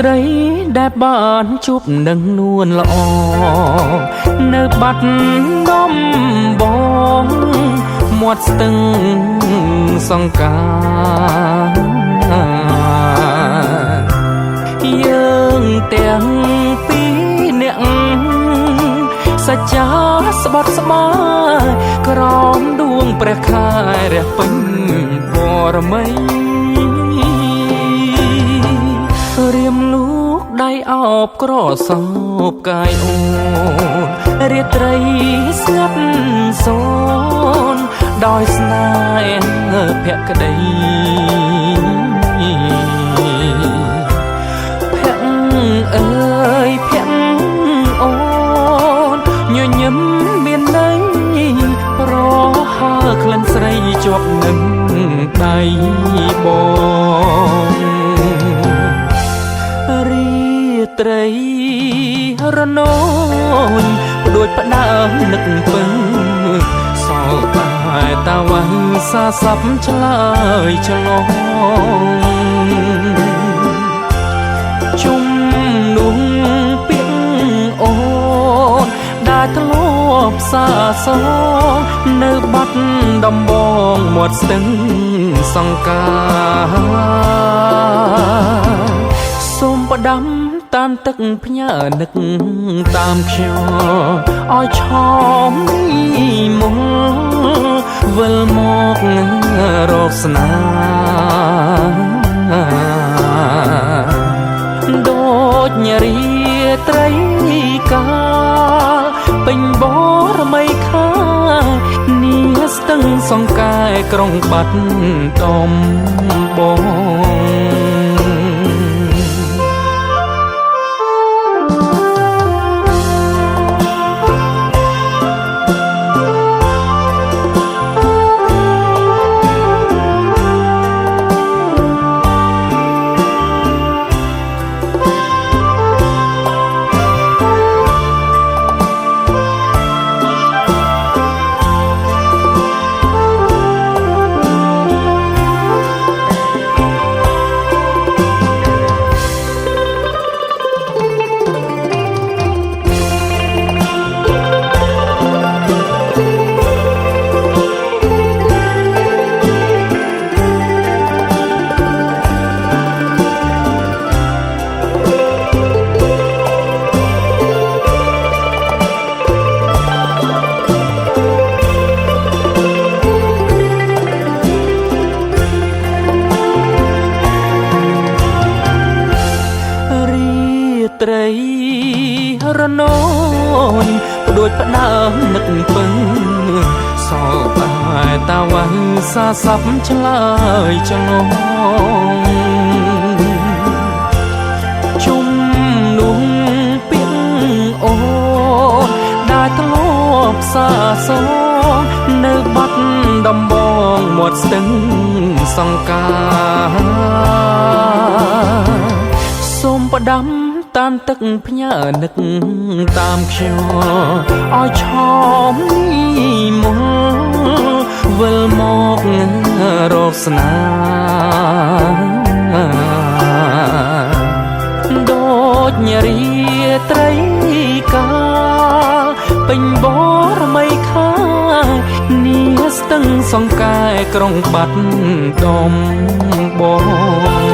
ត្រីដែលបានជួបនឹងនួនល្អនៅបាត់ដំបងមាត់ស្ទឹងសង្ការយើងទាំងពីរនាក់សច្ចាស្បត់ស្បាយក្រោមដួងព្រះខែរះពេញបរមីរៀមលូកដៃអោបក្រសោបកាយអូនរាត្រីស្ងាត់សូនដោយស្នេហ៍ភក្តីភក្អើយភក្អូនញញឹមមានន័យប្រហើក្លិនស្រីជាប់នឹងដៃបងត្រីរណូនផ្ដួចផ្ដើមនឹកពឹងសល់តែតាវ៉ាសាស័ព្ទឆ្លើយឆ្លងជុំនោះពាក្យអូនដែលធ្លាប់សាសងនៅបាត់ដំបងមាត់ស្ទឹងសង្ការសូមផ្ដាំតាមទឹកផ្ញើនឹកតាមខ្ញុំឲ្យឆោមមកវិលមករកស្នាដូចញរីត្រីកាលពេញបរមីខានីស្ទឹងសង្កែក្រុងបាត់ដំបងត្រីរណូនផ្ដួចផ្ដើមនឹកពឹងសល់តែតាវ៉ាសាស័ព្ទឆ្លើយឆ្លងជុំនោះពាក្យអូនដែលធ្លាប់សាសងនៅបាត់ដំបងមាត់ស្ទឹងសង្ការសូមផ្ដាំតាមទឹកផ្ញើនឹកតាមខ្ញុំឲ្យឆោមមកវិលមករកស្នាដូចញរីត្រីកាលពេញបរមីខានីស្ទឹងសង្កែក្រុងបាត់ដំបង